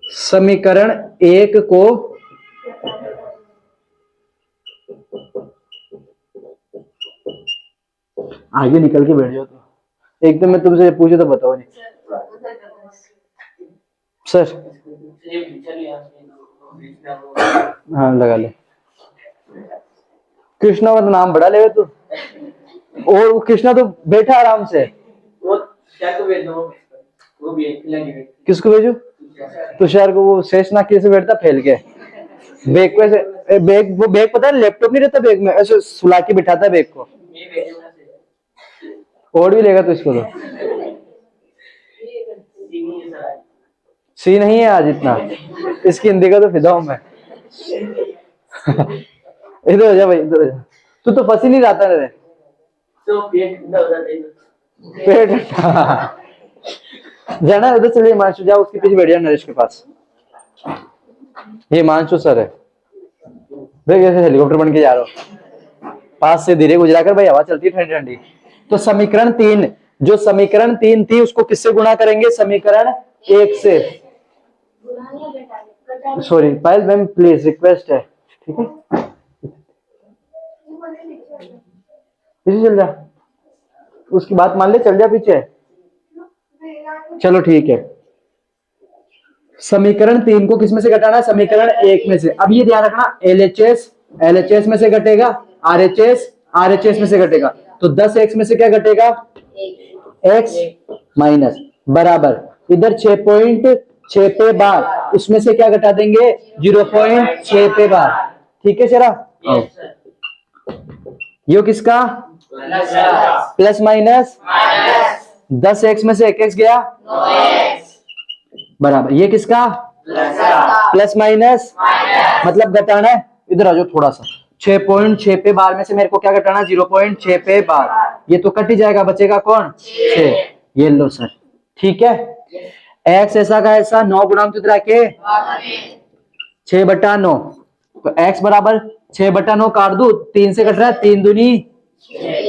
समीकरण 1 को आगे निकल के बैठ जाओ। तो एकदम मैं तुमसे पूछे तो बताओ नहीं सर। हाँ लगा ले, कृष्णा का तो नाम बड़ा ले तू, और वो कृष्णा तो बैठा आराम से। किसको भेजू? तुषार को। वो शेषनाग कैसे बैठता फैल के बैग को ऐसे, बैग वो बैग पता है लैपटॉप नहीं रहता बैग में, ऐसे सुला के बिठाता है बैग को। और भी लेगा तो इसको तो सी नहीं है आज इतना, इसकी हिंदी का तो फिदा हूं मैं। इधर हो जा भाई, इधर हो जा, तू तो फंस ही नहीं जाता रे। पेट जाना उधर चलिए, हिमांशु जाओ उसके पीछे बैठ जा नरेश के पास। ये हिमांशु सर है, देख कैसे हेलीकॉप्टर बन के जा रहा हो। पास से धीरे गुजरा कर भाई, हवा चलती है ठंडी ठंडी। तो समीकरण 3, जो समीकरण 3 थी उसको किससे गुणा करेंगे? समीकरण 1 से। Sorry Payal ma'am please, request है, ठीक है पीछे चल जा, उसकी बात मान ले, चल जा पीछे। चलो ठीक है, समीकरण 3 को किसमें से घटाना है? समीकरण 1 में से। अब ये ध्यान रखना, LHS में से घटेगा, RHS में से घटेगा, तो 10x में से क्या घटेगा? x माइनस बराबर इधर 6.6 पे बार, उसमें से क्या घटा देंगे? 0.6 पे बार। ठीक है चला, यो किसका? प्लस माइनस 10x में से 1x गया, बराबर ये किसका? प्लस माइनस, मतलब घटाना है। इधर आ जाओ थोड़ा सा, 6.6 पे बार में से मेरे को क्या घटाना? 0.6 पे बार। ये तो कट ही जाएगा, बचेगा कौन? 6। ये लो सर, ठीक है। x ऐसा का ऐसा 9 गुणांक चित्रा के 6/9, तो x बराबर 6/9 काट दू, 3 से कट रहा है, 3 दूनी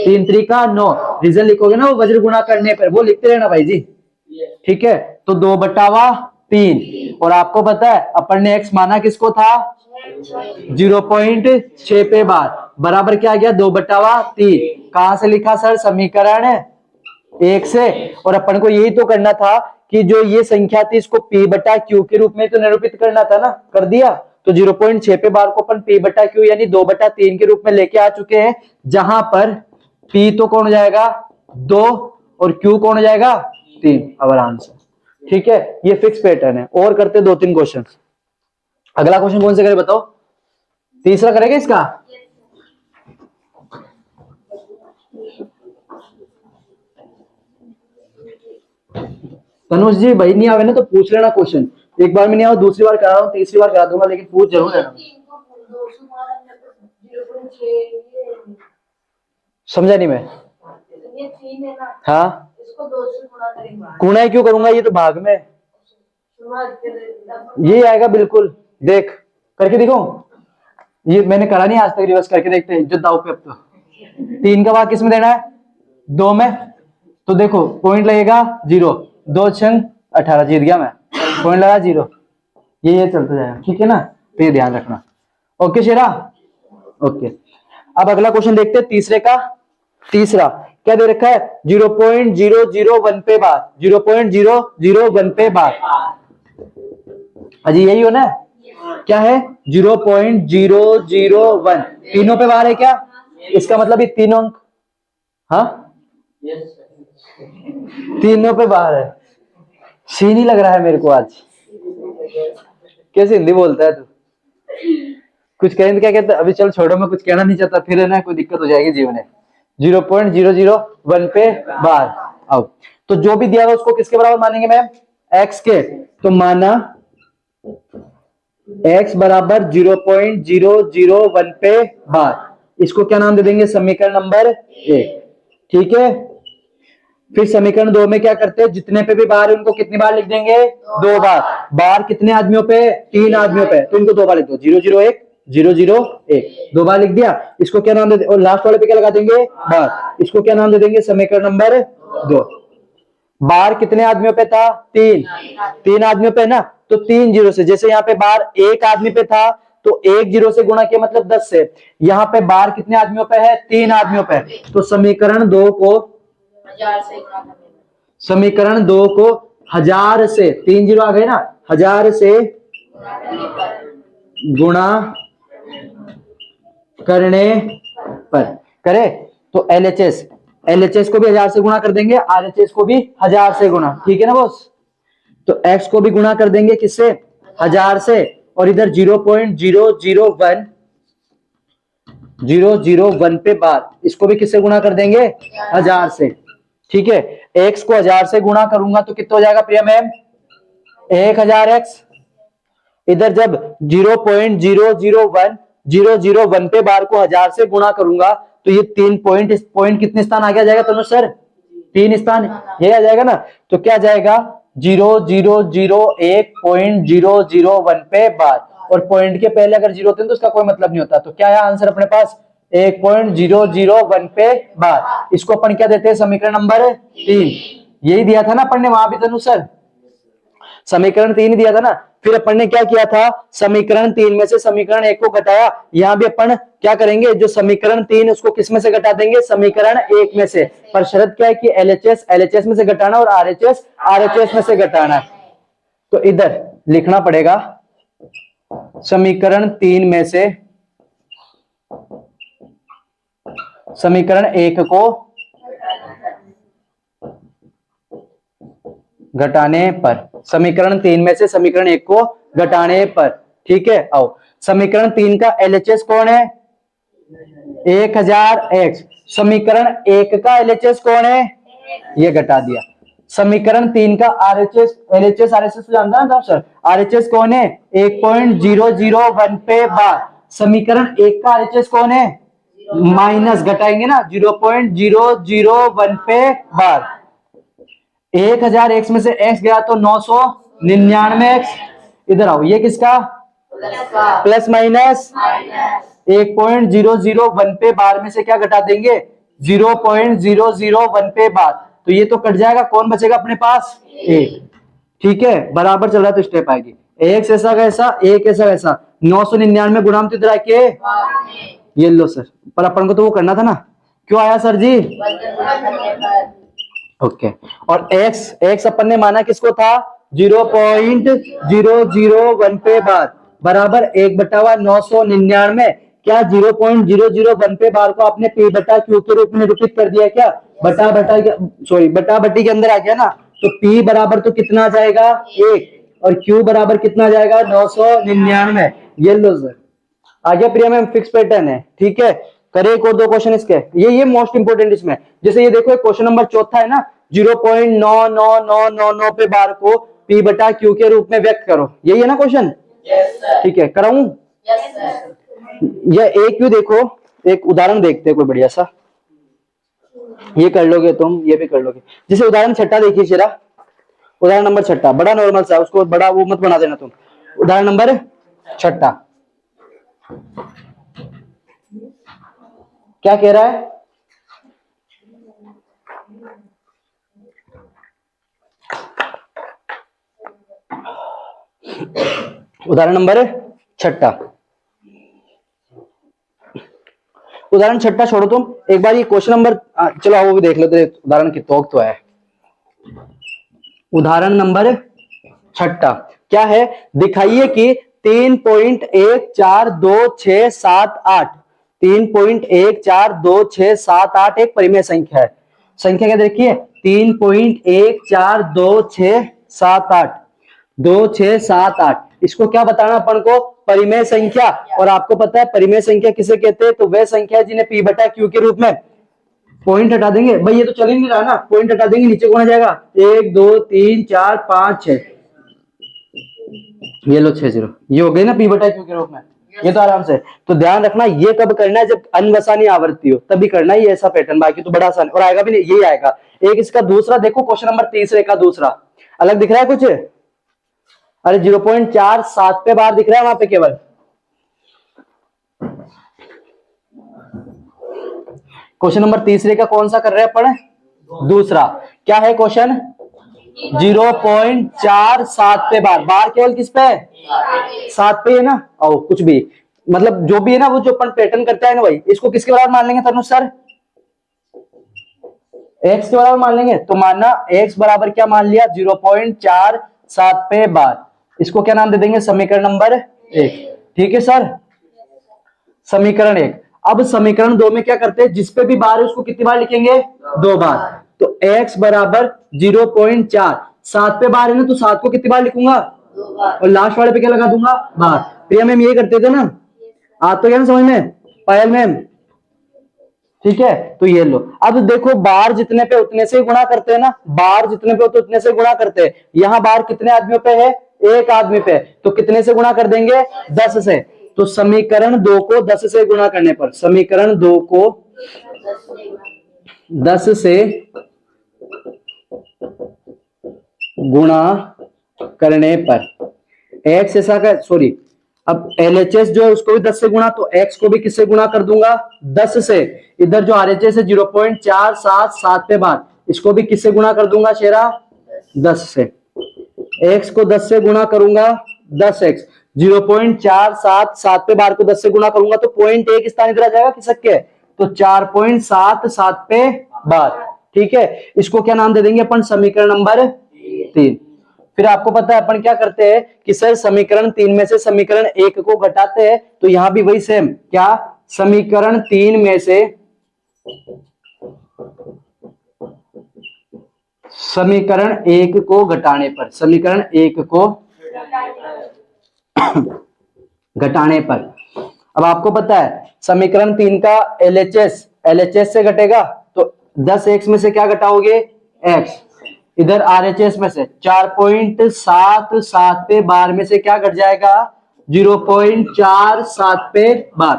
3 त्रिका 9। रीजन लिखोगे ना वो वज्र गुणा करने पर, वो लिखते रहना भाई जी, ठीक है। तो 2/3, और आपको पता है अपन ने x माना किसको था? 0.6 पे बार, बराबर क्या आ गया? 2/3। कहां से लिखा सर? समीकरण 1 से। और अपन को यही तो करना था कि जो ये संख्या थी इसको P/Q के रूप में तो निरूपित करना था ना, कर दिया। तो 0.6 पे बार को अपन P/Q यानी 2/3 के रूप में लेके आ चुके हैं, जहां पर P तो कौन हो जाएगा? 2 और Q कौन हो जाएगा? 3। अब आंसर, ठीक है। ये फिक्स पैटर्न है। और करते 2-3 क्वेश्चन। अगला क्वेश्चन कौन से करें बताओ? तीसरा करेगा इसका? तनुष जी भाई नहीं आवे ना तो पूछ लेना क्वेश्चन। एक बार में नहीं आओ, दूसरी बार करा रहा हूँ, तीसरी बार करा दूंगा, लेकिन पूछ जरूर लेना। समझा नहीं मैं? हाँ, गुणा क्यों करूंगा? ये तो भाग में ये आएगा बिल्कुल। देख करके देखो, ये मैंने करा नहीं आज तक, रिवर्स करके देखते हैं इज्जत दाव पे। अब तो 3 का भाग किसमें देना है? 2 में। तो देखो पॉइंट लगेगा 0, 2 छंग 18, जीत गया मैं, पॉइंट लगा 0। ये चलता जाएगा, ठीक है ना, तो ये ध्यान रखना। ओके शेरा, ओके। अब अगला क्वेश्चन देखते हैं तीसरे का। तीसरा क्या दे रखा है? 0.001 पे बार, 0.001 पे बार। अजी यही हो ना? क्या है? 0.001, तीनों पे बार है क्या? इसका मतलब ये तीनों अंक, हाँ, तीनों पे बार है। सीन ही लग रहा है मेरे को आज। कैसे हिंदी बोलता है तू? कुछ कहें तो क्या कहता है? अभी चल छोड़ो, मैं कुछ कहना नहीं चाहता, फिर है ना कोई दिक्कत हो जाएगी जीवन में। 0.001 पे बार। आओ, तो जो भी दिया हुआ उसको किसके बराबर मानेंगे मैम? एक्स के। तो माना x बराबर 0.001 पे बार। इसको क्या नाम दे देंगे? समीकरण नंबर 1। ठीक है, फिर समीकरण 2 में क्या करते हैं? जितने पे भी बार है उनको कितनी बार लिख देंगे? 2 बार। बार कितने आदमियों पे? 3 आदमियों पे, तो इनको 2 बार लिख दो। 001 001, 2 बार लिख दिया। इसको क्या नाम दे देंगे? और लास्ट वाले पे क्या लगा देंगे? बार। इसको क्या नाम दे देंगे? समीकरण नंबर 2। बार कितने आदमियों पे था? 3 आदमियों पे ना, तो 3 जीरो से, जैसे यहाँ पे बार 1 आदमी पे था तो 1 जीरो से गुणा किया मतलब 10 से। यहाँ पे बार कितने आदमियों पे है? 3 आदमियों पे। तो समीकरण 2 को 1000 से, 3 जीरो आ गए ना, 1000 से गुणा करने पर करे तो एलएचएस को भी 1000 से गुणा कर देंगे, आरएचएस को भी 1000 से गुणा। ठीक है ना बॉस? तो x को भी गुणा कर देंगे किससे? 1000 से। और इधर 0.001 पे बार, इसको भी किससे गुणा कर देंगे? 1000 से। ठीक है, x को 1000 से गुणा करूंगा तो कितना हो जाएगा प्रिया मैम? 1000x। इधर जब 0.001 पे बार को 1000 से गुणा करूंगा तो ये 3 पॉइंट कितने स्थान आगे आ जाएगा तनुष सर? 3 स्थान ये आ जाएगा ना। तो क्या जाएगा? 0001.001 पे बार। और पॉइंट के पहले अगर जीरो होते हैं तो उसका कोई मतलब नहीं होता। तो क्या है आंसर अपने पास? 1.001 पे बार। इसको अपन क्या देते हैं? समीकरण नंबर 3। यही दिया था ना अपन ने वहां भी तनु सर, समीकरण 3 ही दिया था ना। फिर अपन ने क्या किया था? समीकरण 3 में से समीकरण 1 को घटाया। यहां भी अपन क्या करेंगे? जो समीकरण 3 उसको किस में से घटा देंगे? समीकरण 1 में से। पर शर्त क्या है कि एलएचएस में से घटाना और आरएचएस में से घटाना। तो इधर लिखना पड़ेगा समीकरण 3 में से समीकरण 1 को घटाने पर, समीकरण 3 में से समीकरण 1 को घटाने पर। ठीक है, आओ, समीकरण 3 का एलएचएस कौन है? 1000x। समीकरण 1 का एलएचएस कौन है? ये घटा दिया। समीकरण 3 का आरएचएस, एलएचएस आरएचएस जानता ना सर? आरएचएस कौन है? 1.001 पे बार। समीकरण 1 का आरएचएस कौन है? माइनस घटाएंगे ना, 0.001 पे बार। 1000x में से x गया तो 999x। इधर आओ, ये किसका? प्लस माइनस 1.001 पे बार में से क्या घटा देंगे? 0.001 पे बार। तो ये तो कट जाएगा, कौन बचेगा अपने पास? 1। ठीक है, बराबर चल रहा है तो स्टेप आएगी। एक ऐसा कैसा, एक ऐसा कैसा, 999 गुणाम तो इधर आके ये लो सर। पर अपन को तो वो करना था ना, क्यों आया सर जी? ओके। और x अपन ने माना किसको था? 0.001 पे बार बराबर 1/999। क्या 0.001 पे बार को आपने p बटा q के रूप में निरूपित कर दिया क्या? बटा बटी के अंदर आ गया ना। तो p बराबर तो कितना आ जाएगा? 1। और q बराबर कितना आ जाएगा? 999। ये लो सर, आ गया प्रिया मैम, फिक्स पैटर्न है। ठीक है, करे एक और 2 क्वेश्चन इसके, ये मोस्ट इंपोर्टेंट इसमें। जैसे ये देखो, क्वेश्चन नंबर 4 है ना, 0.99999 पे बार को p बटा q के रूप में व्यक्त करो। यही है ना क्वेश्चन? ठीक है, कराऊं? या एक क्यों, देखो एक उदाहरण देखते हैं कोई बढ़िया सा। ये कर लोगे तुम, ये भी कर लोगे। जैसे उदाहरण 6 देखिए जरा, उदाहरण नंबर 6 बड़ा नॉर्मल सा, उसको बड़ा वो मत बना देना तुम। उदाहरण नंबर 6 क्या कह रहा है? उदाहरण नंबर 6, उदाहरण 6 छोड़ो तुम, एक बार ये क्वेश्चन नंबर, चलो वो भी देख लेते हैं उदाहरण की तो है। उदाहरण नंबर 6 क्या है? दिखाइए कि 3.14267 3.14267 एक परिमेय संख्या है। संख्या क्या देखिए 3.14267 2678। इसको क्या बताना अपन को परिमेय संख्या। और आपको पता है परिमेय संख्या किसे कहते हैं, तो वह संख्या है जिन्हें p बटा q के रूप में, पॉइंट हटा देंगे भाई, ये तो चल ही नहीं रहा ना, पॉइंट हटा देंगे नीचे कौन आ जाएगा 1 2 3 4 5 6, ये लो 6 0, ये हो गई ना p बटा q के रूप में, ये तो आराम से। तो ध्यान रखना ये कब करना है, जब अनवसानी आवर्ती हो तभी करना है ये ऐसा पैटर्न, बाकी तो बड़ा आसान और आएगा भी नहीं, यही आएगा। एक इसका दूसरा देखो क्वेश्चन नंबर 30 का दूसरा अलग दिख रहा है कुछ, अरे 0.47 पे बार दिख रहा है वहां पे केवल। क्वेश्चन नंबर 30 का कौन सा कर रहे हैं अपन, दूसरा। क्या है क्वेश्चन 0.47 पे बार केवल किस पे है 7 पे है ना, ओ कुछ भी मतलब जो भी है ना वो जो अपन पैटर्न करता है ना भाई, इसको किसके बराबर मान लेंगे तनुष सर, x के बराबर मान लेंगे। तो मानना x बराबर क्या मान लिया 0.47 पे बार, इसको क्या नाम दे देंगे समीकरण नंबर 1, ठीक है सर। समीकरण 1। अब समीकरण 2 में क्या करते हैं, जिस पे भी बार है उसको कितनी बार लिखेंगे 2 बार। तो x बराबर 0.4, 7 पे बार है ना तो 7 को कितनी बार लिखूंगा और लास्ट वाले पे क्या लगा दूंगा बार। प्रिया मैम ये करते थे ना, आप तो क्या ना समझ में, पायल मैम, ठीक है। तो ये लो, अब देखो बार जितने पे उतने से गुणा करते हैं ना, बार जितने पे होते उतने से गुणा करते हैं। यहाँ बार कितने आदमियों पे है, एक आदमी पे, तो कितने से गुणा कर देंगे 10 से। तो समीकरण 2 को 10 से गुणा करने पर, समीकरण 2 को 10 से गुणा करने पर x ऐसा का सॉरी, अब LHS जो है उसको भी 10 से गुणा, तो x को भी किससे गुणा कर दूंगा 10 से। इधर जो RHS है 0.477 पे बार, इसको भी किससे गुणा कर दूंगा शेरा 10 से। x को 10 से गुणा करूंगा 10x, 0.477 पे बार को 10 से गुणा करूंगा तो 0.1 स्थान इधर आ जाएगा किसक के, तो 4.77 पे बार, ठीक है। इसको क्या नाम दे देंगे अपन समीकरण नंबर 3। फिर आपको पता है अपन क्या करते हैं कि सर समीकरण 3 में से समीकरण 1 को घटाते हैं, तो यहां भी वही सेम, क्या समीकरण 3 में से समीकरण 1 को घटाने पर, समीकरण 1 को घटाने पर। अब आपको पता है समीकरण 3 का LHS से घटेगा तो 10x में से क्या घटाओगे x, इधर RHS में से 4.77 पे बार में से क्या घट जाएगा 0.47 पे बार,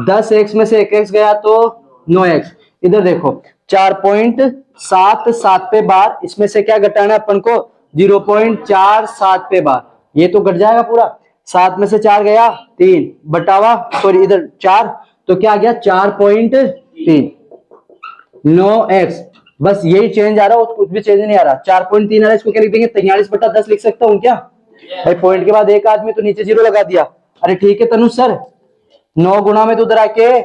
10x में से 1x गया तो 9x, इधर देखो 4.77 पे बार, इसमें से क्या घटाना है अपन को 0.47 पे बार, ये तो घट जाएगा पूरा। 7 में से 4 गया 3 बटावा सॉरी इधर 4, तो क्या आ गया 4.3, 9x, बस यही चेंज आ रहा है और कुछ भी चेंज नहीं आ रहा। 4.3 आ रहा है, इसको क्या लिख देंगे 43/10 लिख सकता हूँ क्या भाई, पॉइंट के बाद एक आदमी तो नीचे 0 लगा दिया। अरे ठीक है तनुष सर, 9 गुना में तो उधर आके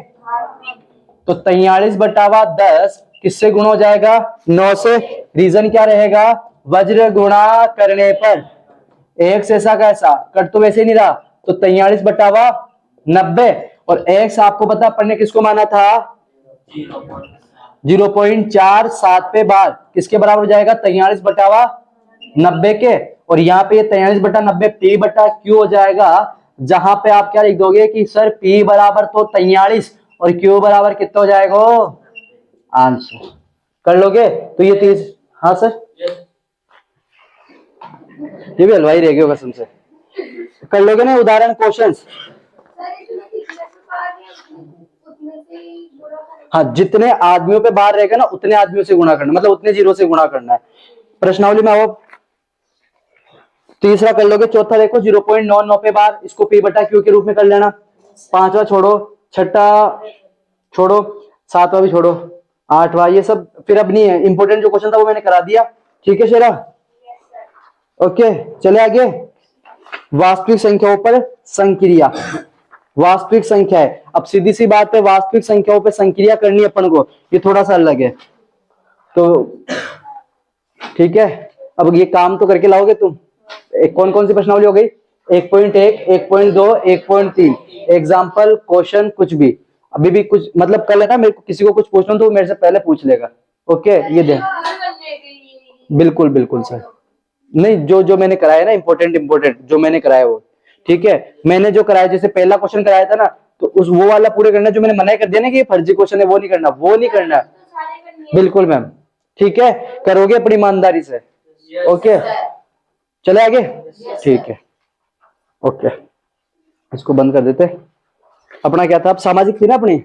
तो 43/10 किससे गुणा हो जाएगा 9 से। रीजन क्या रहेगा वज्र गुणा करने पर, x ऐसा कैसा कट तो वैसे नहीं रहा, तो 43/90 और x आपको पता अपन ने किसको माना था 0.47 पे बार, किसके बराबर हो जाएगा 43/90 के, और यहाँ पे 43/90 p बटा q हो जाएगा, जहां पे आप क्या लिख दोगे कि सर p बराबर तो 43 और q बराबर कितना हो जाएगा आंसर, कर लोगे। तो ये 30, हाँ सर ये भी हलवाई रह गए कसम से, कर लोगे ना उदाहरण क्वेश्चंस। हाँ जितने आदमियों पे बार रहेगा ना उतने आदमियों से गुणा करना, मतलब उतने 0 से गुणा करना है। प्रश्नावली में आओ, तीसरा कर लोगे। चौथा देखो 0.99 पे बार, इसको p बटा q के रूप में कर लेना। पांचवा छोड़ो, छठा छोड़ो, सातवां भी छोड़ो, आठवां ये सब फिर अब नहीं है, इंपोर्टेंट जो क्वेश्चन था वो मैंने करा दिया, ठीक है शेरा। ओके चले आगे, वास्तविक संख्याओं पर संक्रिया। वास्तविक संख्या है, अब सीधी सी बात है वास्तविक संख्याओं पे संक्रिया करनी है अपन को, ये थोड़ा सा अलग है तो ठीक है। अब ये काम तो करके लाओगे तुम। कौन कौन सी प्रश्नावली हो गई, 1.1, 1.2, 1.3 एग्जाम्पल, क्वेश्चन, कुछ भी। अभी भी कुछ मतलब कल है ना, मेरे को किसी को कुछ पूछना हो तो वो मेरे से पहले पूछ लेगा। ओके, ये दे। बनने के लिए बिल्कुल बिल्कुल सर। नहीं, जो जो मैंने कराया ना, इंपॉर्टेंट जो मैंने कराया वो, ठीक है। मैंने जो कराया, जैसे पहला क्वेश्चन कराया था ना, तो उस वो वाला पूरे करना। जो मैंने मना कर दिया ना कि ये फर्जी क्वेश्चन है, वो नहीं करना, वो नहीं करना। तो सारे करनी है। बिल्कुल मैम, ठीक है, करोगे अपनी ईमानदारी से। ओके, चले आगे, ठीक है, ओके। इसको बंद कर देते। अपना क्या था, अब सामाजिक थी ना अपनी,